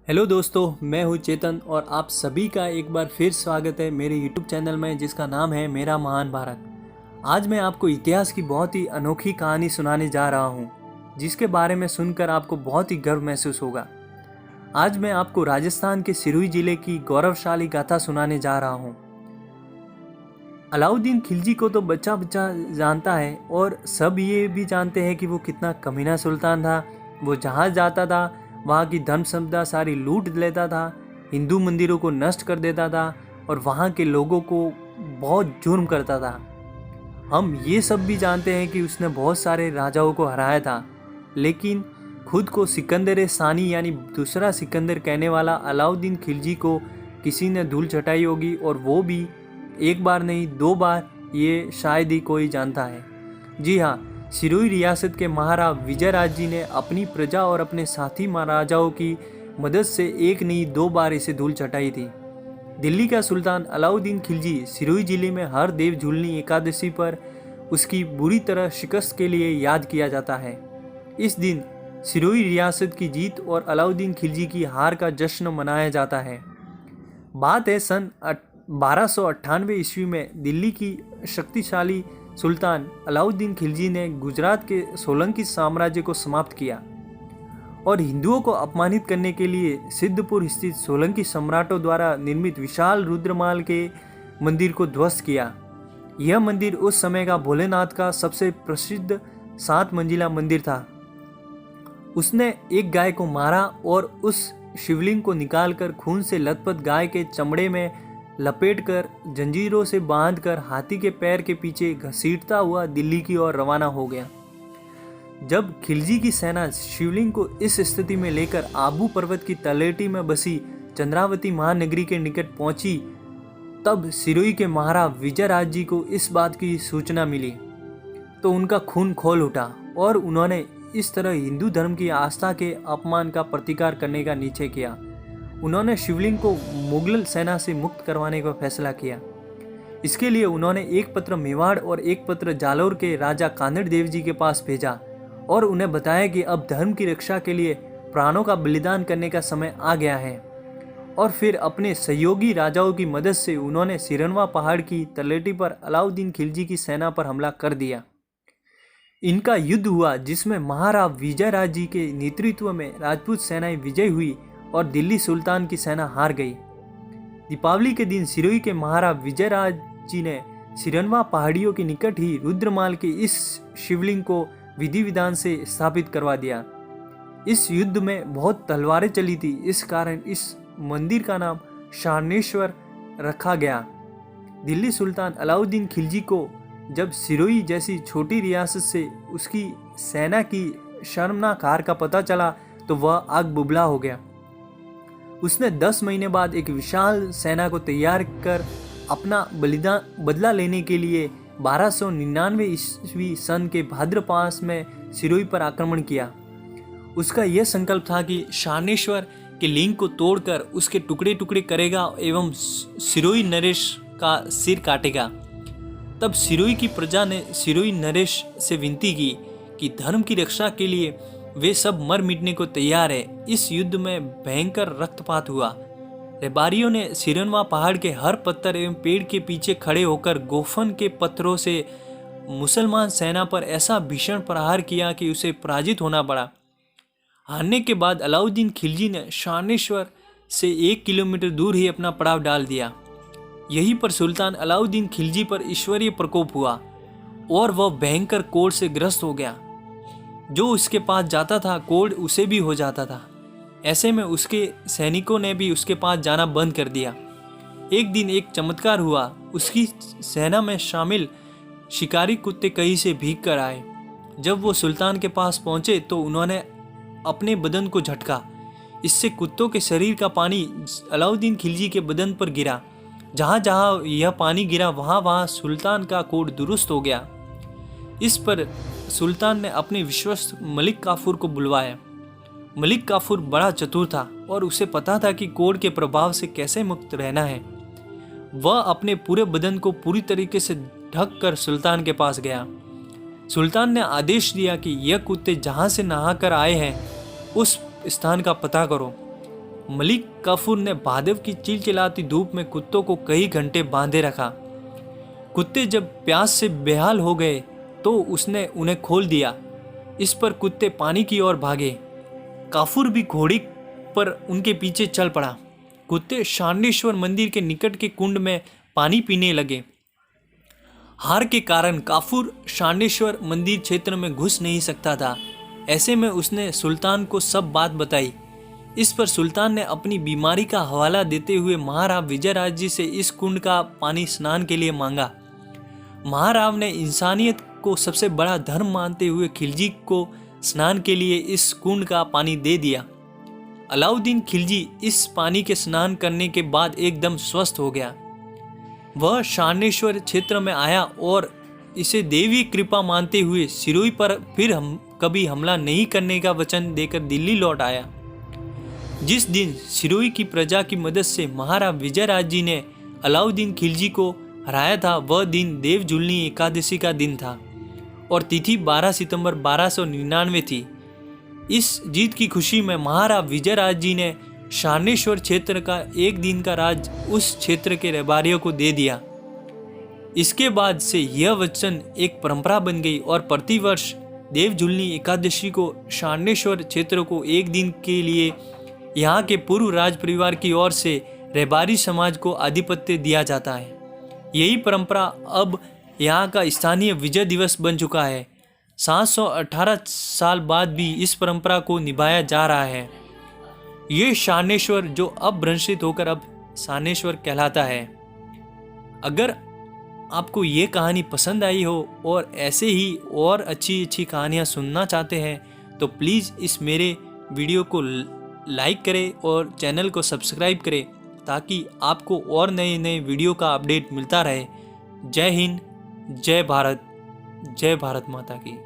Hello दोस्तों, मैं हूँ चेतन और आप सभी का एक बार फिर स्वागत है मेरे यूट्यूब चैनल में जिसका नाम है मेरा महान भारत। आज मैं आपको इतिहास की बहुत ही अनोखी कहानी सुनाने जा रहा हूँ जिसके बारे में सुनकर आपको बहुत ही गर्व महसूस होगा। आज मैं आपको राजस्थान के सिरोही जिले की गौरवशाली गाथा सुनाने जा रहा हूँ। अलाउद्दीन खिलजी को तो बच्चा बच्चा जानता है और सब ये भी जानते हैं कि वो कितना कमीना सुल्तान था। वो जहाँ जाता था वहाँ की धन संपदा सारी लूट लेता था, हिंदू मंदिरों को नष्ट कर देता था और वहाँ के लोगों को बहुत जुर्म करता था। हम ये सब भी जानते हैं कि उसने बहुत सारे राजाओं को हराया था, लेकिन खुद को सिकंदर सानी यानी दूसरा सिकंदर कहने वाला अलाउद्दीन खिलजी को किसी ने धूल चटाई होगी, और वो भी एक बार नहीं 2 बार, ये शायद ही कोई जानता है। जी हाँ, सिरोही रियासत के महाराज विजयराज जी ने अपनी प्रजा और अपने साथी महाराजाओं की मदद से एक नहीं 2 बार इसे धूल चटाई थी। दिल्ली का सुल्तान अलाउद्दीन खिलजी सिरोही जिले में हर देव झूलनी एकादशी पर उसकी बुरी तरह शिकस्त के लिए याद किया जाता है। इस दिन सिरोही रियासत की जीत और अलाउद्दीन खिलजी की हार का जश्न मनाया जाता है। बात है सन 1298 ईस्वी में दिल्ली की शक्तिशाली सुल्तान अलाउद्दीन खिलजी ने गुजरात के सोलंकी साम्राज्य को समाप्त किया और हिंदुओं को अपमानित करने के लिए सिद्धपुर स्थित सोलंकी सम्राटों द्वारा निर्मित विशाल रुद्रमाल के मंदिर को ध्वस्त किया। यह मंदिर उस समय का भोलेनाथ का सबसे प्रसिद्ध 7 मंजिला मंदिर था। उसने एक गाय को मारा और उस शिवलिंग को निकालकर खून से लथपथ गाय के चमड़े में लपेटकर जंजीरों से बांधकर हाथी के पैर के पीछे घसीटता हुआ दिल्ली की ओर रवाना हो गया। जब खिलजी की सेना शिवलिंग को इस स्थिति में लेकर आबू पर्वत की तलेटी में बसी चंद्रावती महानगरी के निकट पहुंची, तब सिरोही के महाराज विजयराज जी को इस बात की सूचना मिली तो उनका खून खौल उठा और उन्होंने इस तरह हिंदू धर्म की आस्था के अपमान का प्रतिकार करने का निश्चय किया। उन्होंने शिवलिंग को मुगल सेना से मुक्त करवाने का फैसला किया। इसके लिए उन्होंने एक पत्र मेवाड़ और एक पत्र जालौर के राजा कानड़ देव जी के पास भेजा और उन्हें बताया कि अब धर्म की रक्षा के लिए प्राणों का बलिदान करने का समय आ गया है। और फिर अपने सहयोगी राजाओं की मदद से उन्होंने सिरनवा पहाड़ की तलेटी पर अलाउद्दीन खिलजी की सेना पर हमला कर दिया। इनका युद्ध हुआ जिसमें महाराज विजयराज जी के नेतृत्व में राजपूत सेनाएं विजय हुई और दिल्ली सुल्तान की सेना हार गई। दीपावली के दिन सिरोही के महाराज विजयराज जी ने सिरनवा पहाड़ियों के निकट ही रुद्रमाल के इस शिवलिंग को विधि विधान से स्थापित करवा दिया। इस युद्ध में बहुत तलवारें चली थी, इस कारण इस मंदिर का नाम शानेश्वर रखा गया। दिल्ली सुल्तान अलाउद्दीन खिलजी को जब सिरोही जैसी छोटी रियासत से उसकी सेना की शर्मनाक हार का पता चला तो वह आग बुबला हो गया। उसने 10 महीने बाद एक विशाल सेना को तैयार कर अपना बदला लेने के लिए 1299 ईस्वी सन के भाद्रपास में सिरोही पर आक्रमण किया। उसका यह संकल्प था कि शानेश्वर के लिंग को तोड़कर उसके टुकड़े टुकड़े करेगा एवं सिरोही नरेश का सिर काटेगा। तब सिरोही की प्रजा ने सिरोही नरेश से विनती की कि धर्म की रक्षा के लिए वे सब मर मिटने को तैयार है। इस युद्ध में भयंकर रक्तपात हुआ। रेबारियों ने सिरनवा पहाड़ के हर पत्थर एवं पेड़ के पीछे खड़े होकर गोफन के पत्थरों से मुसलमान सेना पर ऐसा भीषण प्रहार किया कि उसे पराजित होना पड़ा। हारने के बाद अलाउद्दीन खिलजी ने शानेश्वर से 1 किलोमीटर दूर ही अपना पड़ाव डाल दिया। यहीं पर सुल्तान अलाउद्दीन खिलजी पर ईश्वरीय प्रकोप हुआ और वह भयंकर कोढ़ से ग्रस्त हो गया। जो उसके पास जाता था कोढ़ उसे भी हो जाता था। ऐसे में उसके सैनिकों ने भी उसके पास जाना बंद कर दिया। एक दिन एक चमत्कार हुआ। उसकी सेना में शामिल शिकारी कुत्ते कहीं से भीग कर आए। जब वो सुल्तान के पास पहुंचे तो उन्होंने अपने बदन को झटका। इससे कुत्तों के शरीर का पानी अलाउद्दीन खिलजी के बदन पर गिरा। जहाँ जहाँ यह पानी गिरा वहाँ वहाँ सुल्तान का कोढ़ दुरुस्त हो गया। इस पर सुल्तान ने अपने विश्वस्त मलिक काफूर को बुलवाया। मलिक काफूर बड़ा चतुर था और उसे पता था कि कोढ़ के प्रभाव से कैसे मुक्त रहना है। वह अपने पूरे बदन को पूरी तरीके से ढक कर सुल्तान के पास गया। सुल्तान ने आदेश दिया कि यह कुत्ते जहाँ से नहा कर आए हैं उस स्थान का पता करो। मलिक काफूर ने भादव की चिलचिलाती धूप में कुत्तों को कई घंटे बांधे रखा। कुत्ते जब प्यास से बेहाल हो गए तो उसने उन्हें खोल दिया। इस पर कुत्ते पानी की ओर भागे। काफूर भी घोड़ी पर उनके पीछे चल पड़ा। कुत्ते शानेश्वर मंदिर के निकट के कुंड में पानी पीने लगे। हार के कारण काफूर शानेश्वर मंदिर क्षेत्र में घुस नहीं सकता था। ऐसे में उसने सुल्तान को सब बात बताई। इस पर सुल्तान ने अपनी बीमारी का हवाला देते हुए महाराव विजयराज जी से इस कुंड का पानी स्नान के लिए मांगा। महाराव ने इंसानियत को सबसे बड़ा धर्म मानते हुए खिलजी को स्नान के लिए इस कुंड का पानी दे दिया। अलाउद्दीन खिलजी इस पानी के स्नान करने के बाद एकदम स्वस्थ हो गया। वह शानेश्वर क्षेत्र में आया और इसे देवी कृपा मानते हुए सिरोही पर फिर कभी हमला नहीं करने का वचन देकर दिल्ली लौट आया। जिस दिन सिरोही की प्रजा की मदद से महाराज विजयराज जी ने अलाउद्दीन खिलजी को हराया था, वह दिन देवजुलनी एकादशी का दिन था और तिथि 12 सितंबर 1299 थी। इस जीत की खुशी में महाराज विजयराज जी ने शानेश्वर क्षेत्र का एक दिन का राज उस क्षेत्र के रबारियों को दे दिया। इसके बाद से यह वचन एक परंपरा बन गई और प्रतिवर्ष देवजुलनी एकादशी को शानेश्वर क्षेत्र को एक दिन के लिए यहाँ के पूर्व राज परिवार की ओर से रबारी समाज को आधिपत्य दिया जाता है। यही परंपरा अब यहाँ का स्थानीय विजय दिवस बन चुका है। 718 साल बाद भी इस परंपरा को निभाया जा रहा है। ये शानेश्वर जो अब भ्रंशित होकर अब सानेश्वर कहलाता है। अगर आपको ये कहानी पसंद आई हो और ऐसे ही और अच्छी अच्छी कहानियाँ सुनना चाहते हैं तो प्लीज़ इस मेरे वीडियो को लाइक करें और चैनल को सब्सक्राइब करें ताकि आपको और नए नए वीडियो का अपडेट मिलता रहे। जय हिंद, जय भारत, जय भारत माता की।